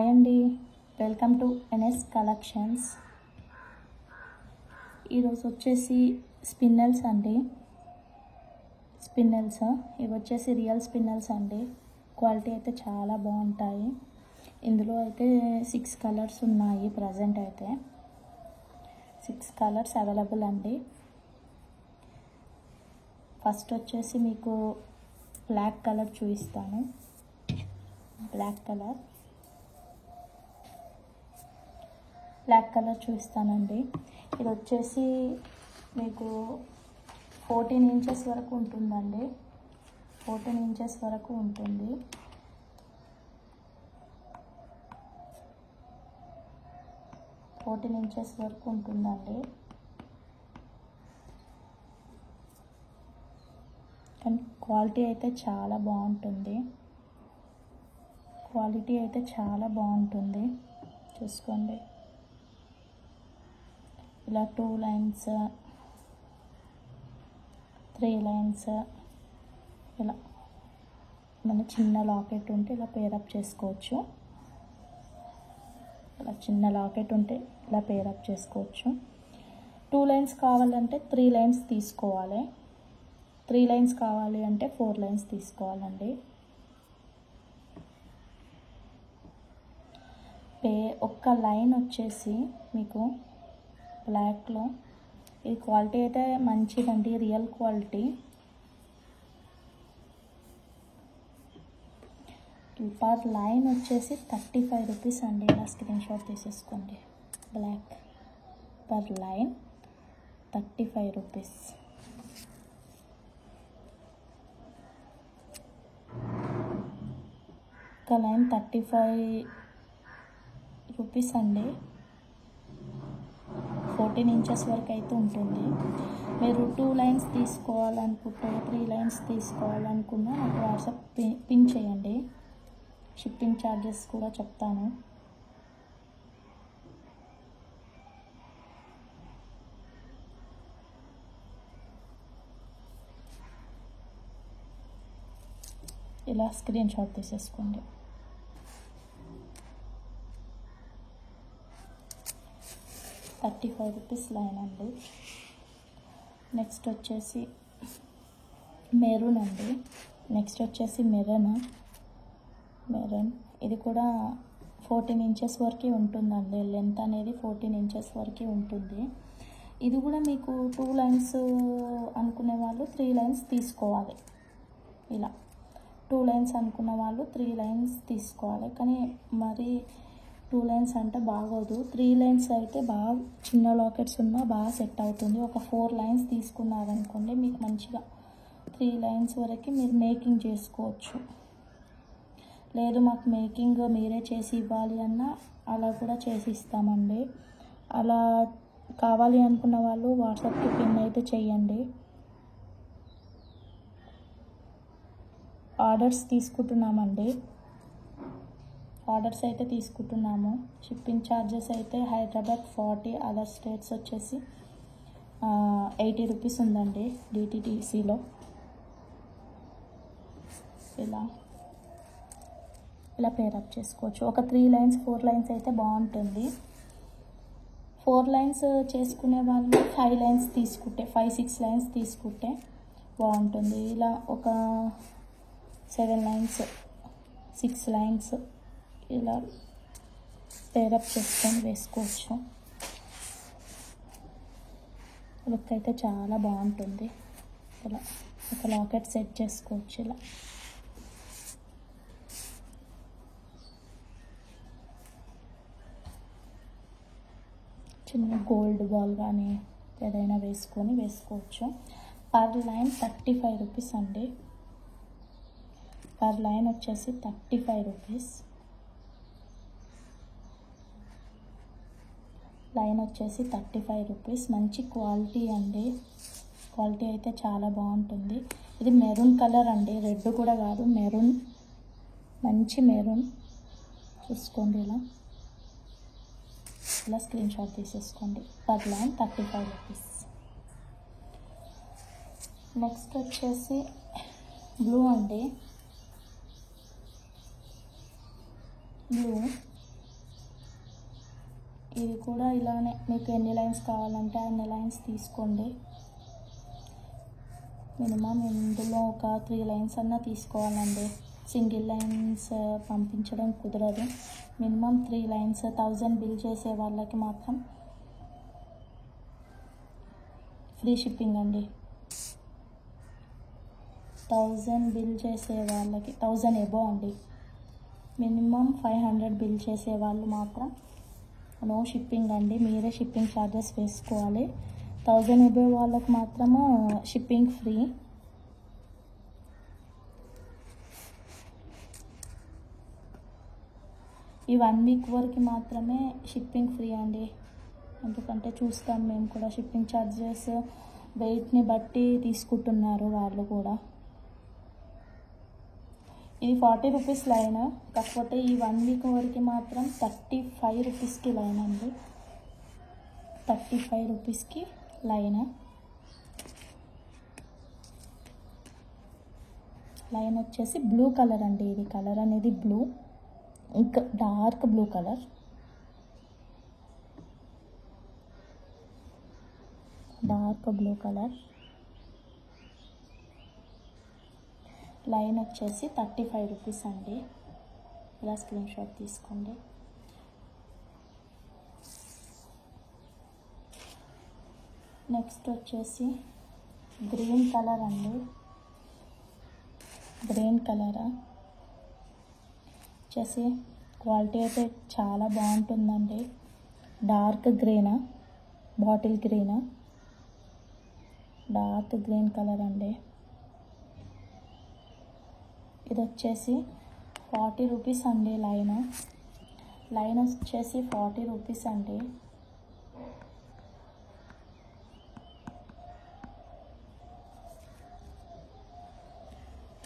అండి, welcome to NS collections. ఈరోజు వచ్చేసి స్పిన్నల్స్ అండి. ఇవి వచ్చేసి రియల్ స్పిన్నల్స్ అండి. క్వాలిటీ అయితే చాలా బాగుంటాయి. ఇందులో అయితే 6 కలర్స్ ఉన్నాయి. ప్రజెంట్ అయితే 6 కలర్స్ అవైలబుల్ అండి. ఫస్ట్ వచ్చేసి మీకు బ్లాక్ కలర్ చూపిస్తాను. బ్లాక్ కలర్ చూపిస్తానండి. ఇది వచ్చేసి మీకు 14 ఇంచెస్ వరకు ఉంటుందండి. 14 ఇంచెస్ వరకు ఉంటుంది. కానీ క్వాలిటీ అయితే చాలా బాగుంటుంది. చూసుకోండి, ఇలా 2 లైన్స్ 3 లైన్స్ ఇలా మన చిన్న లాకెట్ ఉంటే ఇలా పేరప్ చేసుకోవచ్చు. చిన్న లాకెట్ ఉంటే ఇలా పేరప్ చేసుకోవచ్చు. 2 లైన్స్ కావాలంటే 3 లైన్స్ తీసుకోవాలి. 3 లైన్స్ కావాలి అంటే 4 లైన్స్ తీసుకోవాలండి. ఒక్క లైన్ వచ్చేసి మీకు బ్లాక్లో ఈ క్వాలిటీ అయితే మంచిదండి, రియల్ క్వాలిటీ. పర్ లైన్ వచ్చేసి 35 రూపీస్ అండి. ఇలా స్క్రీన్ షాట్ తీసేసుకోండి. Black per line 35 rupees. ఒక లైన్ 35 రూపీస్ అండి. 14 ఇంచెస్ వరకు అయితే ఉంటుంది. మీరు 2 లైన్స్ తీసుకోవాలనుకుంటే 3 లైన్స్ తీసుకోవాలనుకున్నా నాకు వాట్సాప్ పిన్ చేయండి. షిప్పింగ్ ఛార్జెస్ కూడా చెప్తాను. ఇలా స్క్రీన్ షాట్ తీసేసుకోండి. ₹35 లైన్ అండి. నెక్స్ట్ వచ్చేసి మెరూన్ అండి. మెరూన్ ఇది కూడా 14 ఇంచెస్ వరకు ఉంటుందండి. లెంత్ అనేది 14 ఇంచెస్ వరకు ఉంటుంది. ఇది కూడా మీకు 2 లైన్స్ అనుకునే వాళ్ళు 3 లైన్స్ తీసుకోవాలి. ఇలా 2 లైన్స్ అనుకున్న వాళ్ళు 3 లైన్స్ తీసుకోవాలి. కానీ మరి 2 లైన్స్ అంటే బాగోదు. 3 లైన్స్ అయితే బాగా చిన్న లాకెట్స్ ఉన్నా బాగా సెట్ అవుతుంది. ఒక 4 లైన్స్ తీసుకున్నారనుకోండి, మీకు మంచిగా 3 లైన్స్ వరకు మీరు మేకింగ్ చేసుకోవచ్చు. లేదు మాకు మేకింగ్ మీరే చేసి ఇవ్వాలి అన్నా అలా కూడా చేసి ఇస్తామండి. అలా కావాలి అనుకున్న వాళ్ళు వాట్సాప్కి పిన్ అయితే చేయండి. ఆర్డర్స్ అయితే తీసుకుంటున్నాము. షిప్పింగ్ ఛార్జెస్ అయితే హైదరాబాద్ 40, అదర్ స్టేట్స్ వచ్చేసి 80 రూపీస్ ఉందండి DTDCలో. ఇలా పేరప్ చేసుకోవచ్చు. ఒక 3 లైన్స్ 4 లైన్స్ అయితే బాగుంటుంది. 4 లైన్స్ చేసుకునే వాళ్ళు 5 లైన్స్ తీసుకుంటే 5-6 లైన్స్ తీసుకుంటే బాగుంటుంది. ఇలా ఒక 7 లైన్స్ 6 లైన్స్ ఇలా పేరప్ చేసుకొని వేసుకోవచ్చు. లుక్ అయితే చాలా బాగుంటుంది. ఇలా ఒక లాకెట్ సెట్ చేసుకోవచ్చు. ఇలా చిన్న గోల్డ్ బాల్ కానీ ఏదైనా వేసుకోవచ్చు. పర్ లైన్ 35 రూపీస్ అండి. పర్ లైన్ వచ్చేసి 35 రూపీస్. లైన్ వచ్చేసి 35 రూపీస్. మంచి క్వాలిటీ అండి. క్వాలిటీ అయితే చాలా బాగుంటుంది. ఇది మెరూన్ కలర్ అండి, రెడ్ కూడా కాదు, మెరూన్. మంచి మెరూన్. చూసుకోండి, ఇలా స్క్రీన్ షాట్ తీసేసుకోండి. Per line 35 rupees. నెక్స్ట్ వచ్చేసి బ్లూ అండి. బ్లూ ఇది కూడా ఇలానే మీకు ఎన్ని లైన్స్ కావాలంటే అన్ని లైన్స్ తీసుకోండి. మినిమం ఇందులో ఒక 3 లైన్స్ అన్నా తీసుకోవాలండి. సింగిల్ లైన్స్ పంపించడం కుదరదు. మినిమం 3 లైన్స్ 1000 బిల్ చేసే వాళ్ళకి మాత్రం ఫ్రీ షిప్పింగ్ అండి. 1000 బిల్ చేసే వాళ్ళకి 1000 ఎబో అండి. మినిమం 500 బిల్ చేసే వాళ్ళు మాత్రం నో షిప్పింగ్ అండి. మీరే షిప్పింగ్ ఛార్జెస్ వేసుకోవాలి. 1000 ఎబో వాళ్ళకి మాత్రము షిప్పింగ్ ఫ్రీ. ఈ 1 వీక్ వరకు మాత్రమే షిప్పింగ్ ఫ్రీ అండి. ఎందుకంటే చూస్తాం మేము కూడా షిప్పింగ్ ఛార్జెస్ వెయిట్ని బట్టి తీసుకుంటున్నారు వాళ్ళు కూడా. ఇది 40 రూపీస్ లైన్, కాకపోతే ఈ 1 వీక్ వరకు మాత్రం 35 రూపీస్కి లైన్ అండి. 35 రూపీస్కి లైన్. లైన్ వచ్చేసి బ్లూ కలర్ అండి. ఇది కలర్ అనేది బ్లూ, ఇంకా dark blue colour. Dark blue colour line వచ్చేసి 35 రూపీస్ అండి. ఇలా స్క్రీన్ షాట్ తీసుకోండి. నెక్స్ట్ వచ్చేసి గ్రీన్ కలర్ అండి. గ్రీన్ కలర్ వచ్చేసి క్వాలిటీ అయితే చాలా బాగుంటుందండి. Dark green, bottle green, dark green colour అండి. ఇది వచ్చేసి 40 రూపీస్ అండి. లైన్ వచ్చేసి 40 రూపీస్ అండి.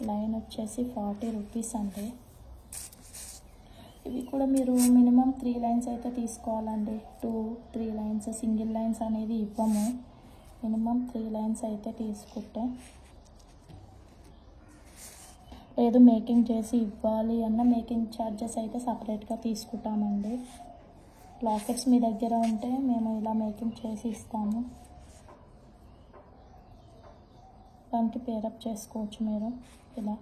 లైన్ వచ్చేసి 40 రూపీస్ అండి. ఇవి కూడా మీరు మినిమం 3 లైన్స్ అయితే తీసుకోవాలండి. 2-3 లైన్స్, సింగిల్ లైన్స్ అనేది ఇవ్వము. మినిమం 3 లైన్స్ అయితే తీసుకుంటే, లేదు మేకింగ్ చేసి ఇవ్వాలి అన్న మేకింగ్ ఛార్జెస్ అయితే సపరేట్గా తీసుకుంటామండి. లాకెట్స్ మీ దగ్గర ఉంటే మేము ఇలా మేకింగ్ చేసి ఇస్తాము. దానికి పేరప్ చేసుకోవచ్చు మీరు. ఇలా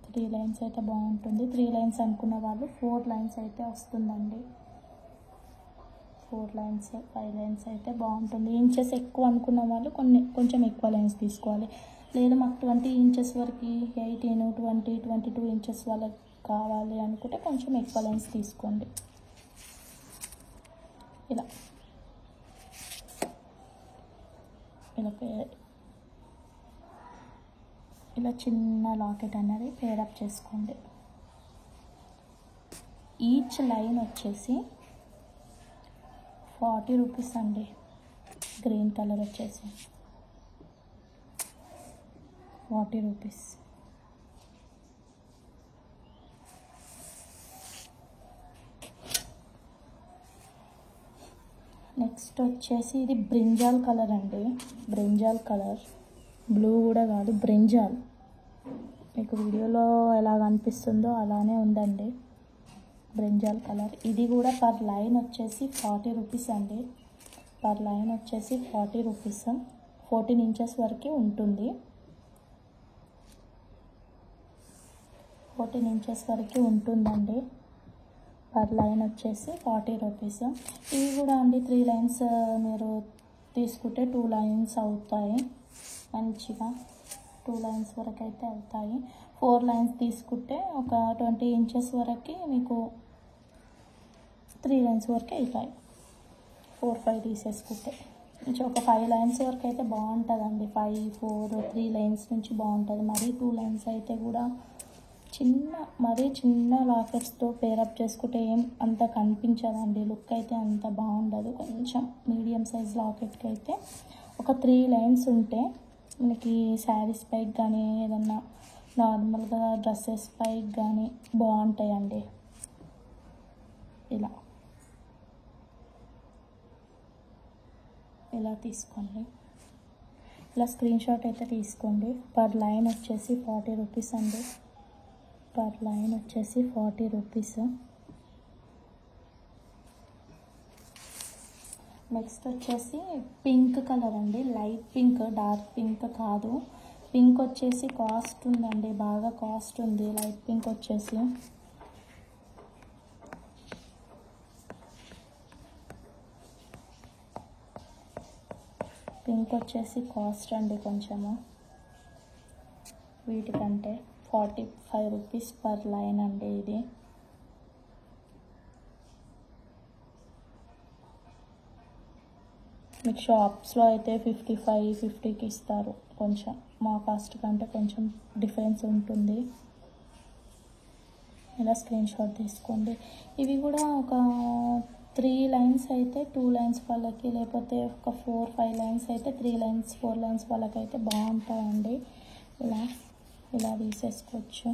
3 లైన్స్ అయితే బాగుంటుంది. 3 లైన్స్ అనుకున్న వాళ్ళు 4 లైన్స్ అయితే వస్తుందండి. 4 లైన్స్ 5 లైన్స్ అయితే బాగుంటుంది. ఇంచెస్ ఎక్కువ అనుకున్న వాళ్ళు కొంచెం ఎక్కువ లైన్స్ తీసుకోవాలి. లేదా మాకు 20 ఇంచెస్ వరకు 18, 20, 22 ఇంచెస్ వాళ్ళకి కావాలి అనుకుంటే కొంచెం ఎక్కువ లైన్స్ తీసుకోండి. ఇలా ఇలా చిన్న లాకెట్ అనేది పేరప్ చేసుకోండి. ఈచ్ లైన్ వచ్చేసి 40 రూపీస్ అండి. గ్రీన్ కలర్ వచ్చేసి 40 రూపీస్. నెక్స్ట్ వచ్చేసి ఇది బ్రింజాల్ కలర్ అండి. బ్రింజాల్ కలర్, బ్లూ కూడా కాదు, బ్రింజాల్. మీకు వీడియోలో ఎలా కనిపిస్తుందో అలానే ఉందండి. Brinjal colour. ఇది కూడా పర్ లైన్ వచ్చేసి 40 రూపీస్ అండి. పర్ లైన్ వచ్చేసి 40 రూపీస్. 14 ఇంచెస్ వరకు ఉంటుంది. 14 ఇంచెస్ వరకు ఉంటుందండి. పర్ లైన్ వచ్చేసి 40 రూపీస్. ఇవి కూడా అండి 3 లైన్స్ మీరు తీసుకుంటే 2 లైన్స్ అవుతాయి. మంచిగా 2 లైన్స్ వరకు అయితే అవుతాయి. 4 లైన్స్ తీసుకుంటే ఒక 20 ఇంచెస్ వరకు మీకు 3 లైన్స్ వరకు అవుతాయి. 4-5 తీసేసుకుంటే కొంచెం ఒక 5 లైన్స్ వరకు అయితే బాగుంటుందండి. 5, 4, 3 లైన్స్ నుంచి బాగుంటుంది. మరీ 2 లైన్స్ అయితే కూడా మరీ చిన్న లాకెట్స్తో పేరప్ చేసుకుంటే ఏం అంత కనిపించదండి. లుక్ అయితే అంత బాగుండదు. కొంచెం మీడియం సైజ్ లాకెట్కి అయితే ఒక 3 లైన్స్ ఉంటే మనకి శారీస్ పైకి కానీ ఏదన్నా నార్మల్గా డ్రెస్సెస్ పైకి కానీ బాగుంటాయండి. ఇలా తీసుకోండి. ఇలా స్క్రీన్ షాట్ అయితే తీసుకోండి. పర్ లైన్ వచ్చేసి 40 రూపీస్ అండి. పర్ లైన్ వచ్చేసి 40 రూపీస్. నెక్స్ట్ వచ్చేసి పింక్ కలర్ అండి, లైట్ పింక్, డార్క్ పింక్ కాదు. పింక్ వచ్చేసి కాస్ట్ ఉందండి, బాగా కాస్ట్ ఉంది. లైట్ పింక్ వచ్చేసి కాస్ట్ అండి కొంచెము వీటికంటే. 45 రూపీస్ పర్ లైన్ అండి ఇది. మీకు షాప్స్లో అయితే 55, 50కి ఇస్తారు. కొంచెం మా కాస్ట్ కంటే కొంచెం డిఫరెన్స్ ఉంటుంది. ఇలా స్క్రీన్ షాట్ తీసుకోండి. ఇవి కూడా ఒక 3 లైన్స్ అయితే 2 లైన్స్ వాళ్ళకి, లేకపోతే ఒక 4, 5 లైన్స్ అయితే 3 లైన్స్, 4 లైన్స్ వాళ్ళకైతే బాగుంటాయండి. ఇలా తీసేసుకోవచ్చు.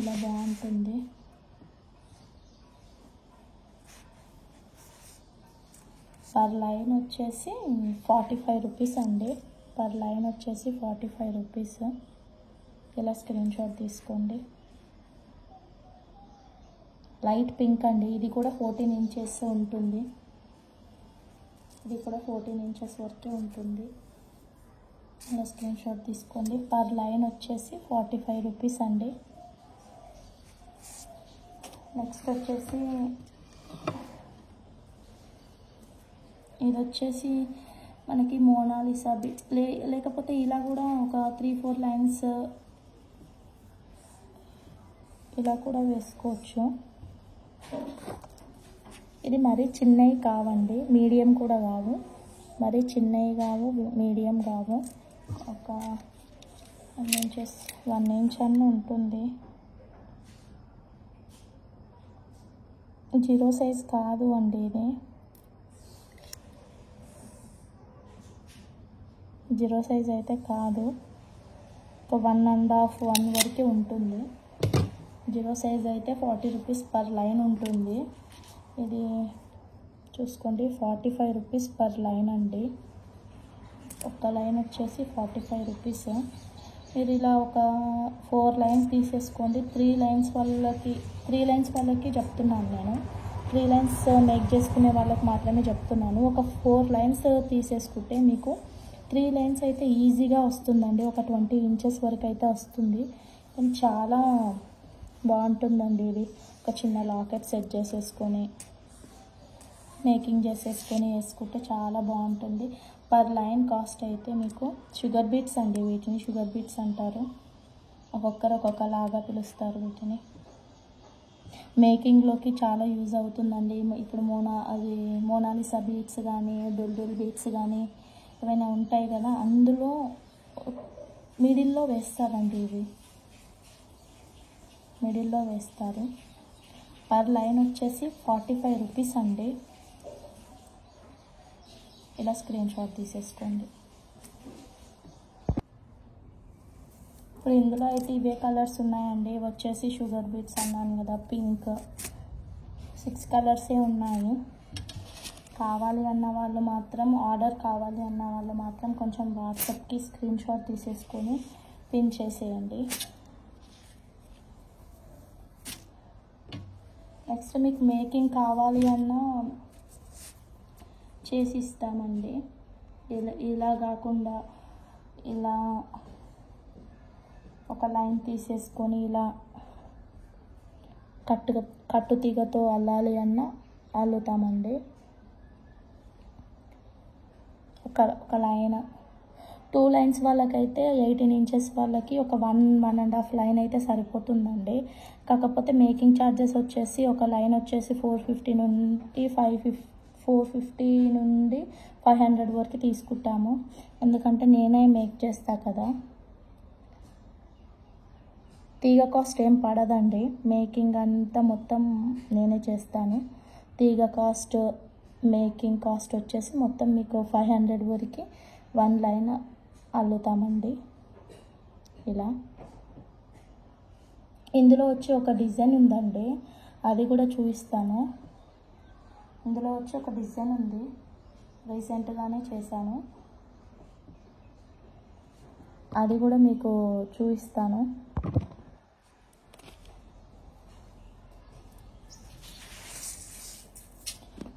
ఇలా బాగుంటుంది. పర్ లైన్ వచ్చేసి 45 రూపీస్ అండి. పర్ లైన్ వచ్చేసి 45 రూపీస్. ఇలా స్క్రీన్ షాట్ తీసుకోండి. లైట్ పింక్ అండి, ఇది కూడా 14 ఇంచెస్ ఉంటుంది. ఇది కూడా 14 ఇంచెస్ వరకే ఉంటుంది. ఇలా స్క్రీన్ షాట్ తీసుకోండి. పర్ లైన్ వచ్చేసి 45 రూపీస్ అండి. నెక్స్ట్ వచ్చేసి ఇది వచ్చేసి మనకి మోనాలిసా లేకపోతే ఇలా కూడా ఒక 3-4 లైన్స్ ఇలా కూడా వేసుకోవచ్చు. ఇది మరీ చిన్నవి కావండి, మీడియం కూడా కావు, మరీ చిన్నవి కావు, మీడియం కావు. ఒక 1 ఇంచ్ అన్న ఉంటుంది. 0 సైజ్ కాదు అండి ఇది. 0 సైజ్ అయితే కాదు. ఒక 1.5 వరకు ఉంటుంది. 0 సైజ్ అయితే 40 రూపీస్ పర్ లైన్ ఉంటుంది. ఇది చూసుకోండి, 45 రూపీస్ పర్ లైన్ అండి. ఒక లైన్ వచ్చేసి 45 రూపీస్. మీరు ఇలా ఒక 4 లైన్స్ తీసేసుకోండి. 3 లైన్స్ వాళ్ళకి చెప్తున్నాను నేను. 3 లైన్స్ మేక్ చేసుకునే వాళ్ళకి మాత్రమే చెప్తున్నాను. ఒక 4 లైన్స్ తీసేసుకుంటే మీకు 3 లైన్స్ అయితే ఈజీగా వస్తుందండి. ఒక 20 ఇంచెస్ వరకు అయితే వస్తుంది. కానీ చాలా బాగుంటుందండి ఇది. ఒక చిన్న లాకెట్ సెట్ చేసేసుకొని మేకింగ్ చేసేసుకొని వేసుకుంటే చాలా బాగుంటుంది. పర్ లైన్ కాస్ట్ అయితే మీకు షుగర్ బీట్స్ అండి, వీటిని షుగర్ బీట్స్ అంటారు. ఒక్కొక్కరు ఒక్కొక్కలాగా పిలుస్తారు వీటిని. మేకింగ్లోకి చాలా యూజ్ అవుతుందండి. ఇప్పుడు మోనాలిసా బీట్స్ కానీ, డుల్డుల్ బీట్స్ కానీ ఏమైనా ఉంటాయి కదా, అందులో మిడిల్లో వేస్తారండి. ఇవి మిడిల్లో వేస్తారు. పర్ లైన్ వచ్చేసి 45 రూపీస్ అండి. ఇలా స్క్రీన్ షాట్ తీసేసుకోండి. ఇప్పుడు ఇందులో అయితే ఇవే కలర్స్ ఉన్నాయండి. ఇవి వచ్చేసి షుగర్ బీట్స్ అన్నాను కదా, పింక్. 6 కలర్సే ఉన్నాయి. కావాలి అన్న వాళ్ళు మాత్రం, ఆర్డర్ కావాలి అన్న వాళ్ళు మాత్రం కొంచెం వాట్సాప్కి స్క్రీన్ షాట్ తీసేసుకొని పిన్ చేసేయండి. నెక్స్ట్ మీకు మేకింగ్ కావాలి అన్నా చేసి ఇస్తామండి. ఇలా కాకుండా ఇలా ఒక లైన్ తీసేసుకొని ఇలా కట్టు తీగతో అల్లాలి అన్న అల్లుతామండి. ఒక లైన్ 2 లైన్స్ వాళ్ళకైతే 18 ఇంచెస్ వాళ్ళకి ఒక 1.5 లైన్ అయితే సరిపోతుందండి. కాకపోతే మేకింగ్ ఛార్జెస్ వచ్చేసి ఒక లైన్ వచ్చేసి 450 నుండి 500 వరకు తీసుకుంటాము. ఎందుకంటే నేనే మేక్ చేస్తా కదా. తీగ కాస్ట్ ఏం పడదండి, మేకింగ్ అంతా మొత్తం నేనే చేస్తాను. తీగ కాస్ట్, మేకింగ్ కాస్ట్ వచ్చేసి మొత్తం మీకు 500 వరకు 1 లైన్ అల్లుతామండి. ఇలా ఇందులో వచ్చి ఒక డిజైన్ ఉందండి, అది కూడా చూపిస్తాను. ఇందులో వచ్చి ఒక డిజైన్ ఉంది, రీసెంట్గానే చేశాను. అది కూడా మీకు చూపిస్తాను.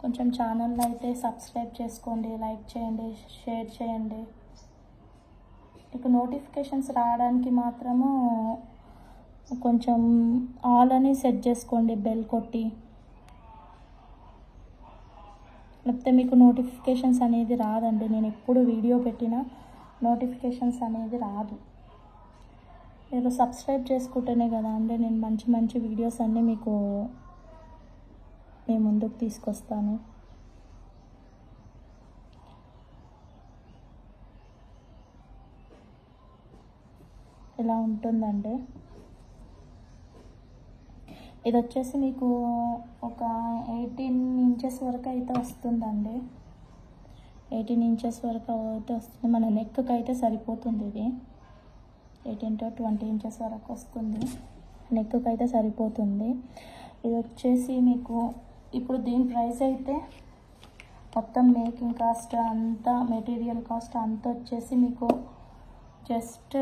కొంచెం ఛానల్ అయితే సబ్స్క్రైబ్ చేసుకోండి, లైక్ చేయండి, షేర్ చేయండి. మీకు నోటిఫికేషన్స్ రావడానికి మాత్రము కొంచెం ఆల్ అని సెట్ చేసుకోండి, బెల్ కొట్టి. లేకపోతే మీకు నోటిఫికేషన్స్ అనేది రాదండి. నేను ఎప్పుడు వీడియో పెట్టినా నోటిఫికేషన్స్ అనేది రాదు. మీరు సబ్స్క్రైబ్ చేసుకుంటేనే కదా అండి నేను మంచి మంచి వీడియోస్ అన్నీ మీకు మీ ముందుకు తీసుకొస్తాను. ఇలా ఉంటుందండి. ఇది వచ్చేసి మీకు ఒక 18 ఇంచెస్ వరకు అయితే వస్తుందండి. 18 ఇంచెస్ వరకు అయితే వస్తుంది. మన నెక్కి అయితే సరిపోతుంది. ఇది 18 to 20 ఇంచెస్ వరకు వస్తుంది. నెక్కి అయితే సరిపోతుంది. ఇది వచ్చేసి మీకు ఇప్పుడు దీని ప్రైస్ అయితే మొత్తం మేకింగ్ కాస్ట్ అంతా, మెటీరియల్ కాస్ట్ అంతా వచ్చేసి మీకు జస్ట్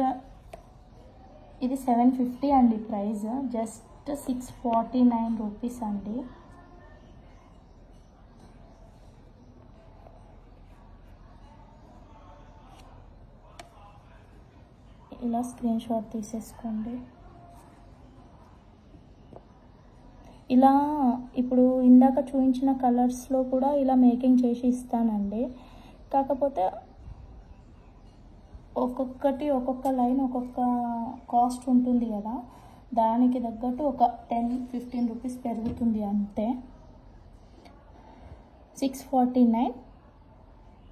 ఇది 750 అండి. ప్రైస్ జస్ట్ 649 రూపీస్ అండి. ఇలా స్క్రీన్ షాట్ తీసేసుకోండి. ఇలా ఇప్పుడు ఇందాక చూపించిన కలర్స్లో కూడా ఇలా మేకింగ్ చేసి ఇస్తానండి. కాకపోతే ఒక్కొక్కటి ఒక్కొక్క లైన్ ఒక్కొక్క కాస్ట్ ఉంటుంది కదా, దానికి తగ్గట్టు ఒక 10-15 రూపీస్ పెరుగుతుంది అంతే. 649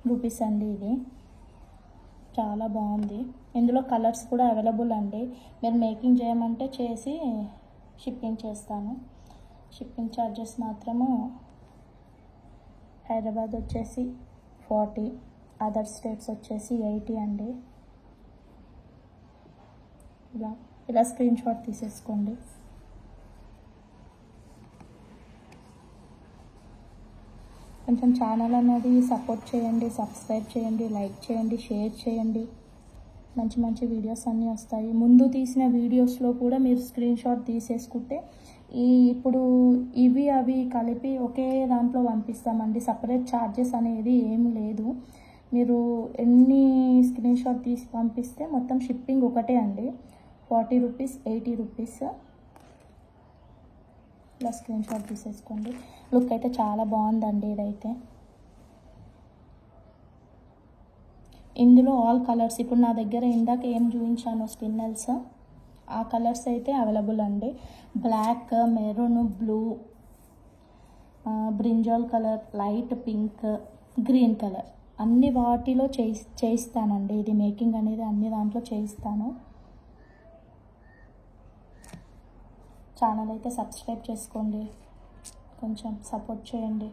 రూపీస్ అండి. ఇది చాలా బాగుంది. ఇందులో కలర్స్ కూడా అవైలబుల్ అండి. మీరు మేకింగ్ చేయమంటే చేసి షిప్పింగ్ చేస్తాను. షిప్పింగ్ ఛార్జెస్ మాత్రము హైదరాబాద్ వచ్చేసి 40, అదర్ స్టేట్స్ వచ్చేసి 80 అండి. ఇలా స్క్రీన్ షాట్ తీసేసుకోండి. కొంచెం ఛానల్ అనేది సపోర్ట్ చేయండి, సబ్స్క్రైబ్ చేయండి, లైక్ చేయండి, షేర్ చేయండి. మంచి మంచి వీడియోస్ అన్నీ వస్తాయి. ముందు తీసిన వీడియోస్లో కూడా మీరు స్క్రీన్ షాట్ తీసేసుకుంటే ఇప్పుడు ఇవి అవి కలిపి ఒకే దాంట్లో పంపిస్తామండి. సపరేట్ ఛార్జెస్ అనేది ఏమి లేదు. మీరు ఎన్ని స్క్రీన్ షాట్ తీసి పంపిస్తే మొత్తం షిప్పింగ్ ఒకటే అండి. 40 రూపీస్, 80 రూపీస్. ఇలా స్క్రీన్ షాట్ తీసేసుకోండి. లుక్ అయితే చాలా బాగుందండి. ఇదైతే ఇందులో ఆల్ కలర్స్, ఇప్పుడు నా దగ్గర ఇందాక ఏం చూపించానో స్టిన్నల్స్, ఆ కలర్స్ అయితే అవైలబుల్ అండి. Black, maroon, blue, brinjal colour, light pink, green colour అన్ని వాటిలో చేయిస్తానండి. ఇది మేకింగ్ అనేది అన్ని దాంట్లో చేయిస్తాను. ఛానల్ అయితే సబ్స్క్రైబ్ చేసుకోండి, కొంచెం సపోర్ట్ చేయండి.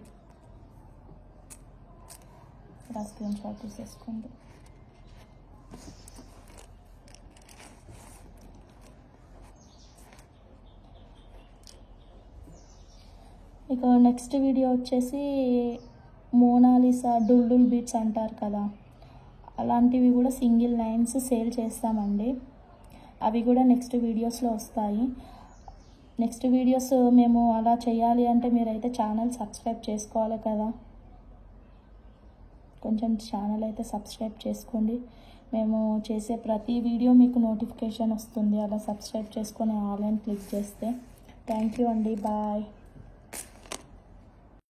ఇలా స్క్రీన్ షాట్ తీసేసుకోండి. ఇక నెక్స్ట్ వీడియో వచ్చేసి మోనాలిసా డుల్డుల్ బీట్స్ అంటారు కదా, అలాంటివి కూడా సింగిల్ లైన్స్ సేల్ చేస్తామండి. అవి కూడా నెక్స్ట్ వీడియోస్లో వస్తాయి. నెక్స్ట్ వీడియోస్ మేము అలా చేయాలి అంటే మీరైతే ఛానల్ సబ్స్క్రైబ్ చేసుకోవాలి కదా. కొంచెం ఛానల్ అయితే సబ్స్క్రైబ్ చేసుకోండి. మేము చేసే ప్రతి వీడియో మీకు నోటిఫికేషన్ వస్తుంది. అలా సబ్స్క్రైబ్ చేసుకొని ఆల్ అని క్లిక్ చేస్తే. థ్యాంక్ యూ అండి. బాయ్.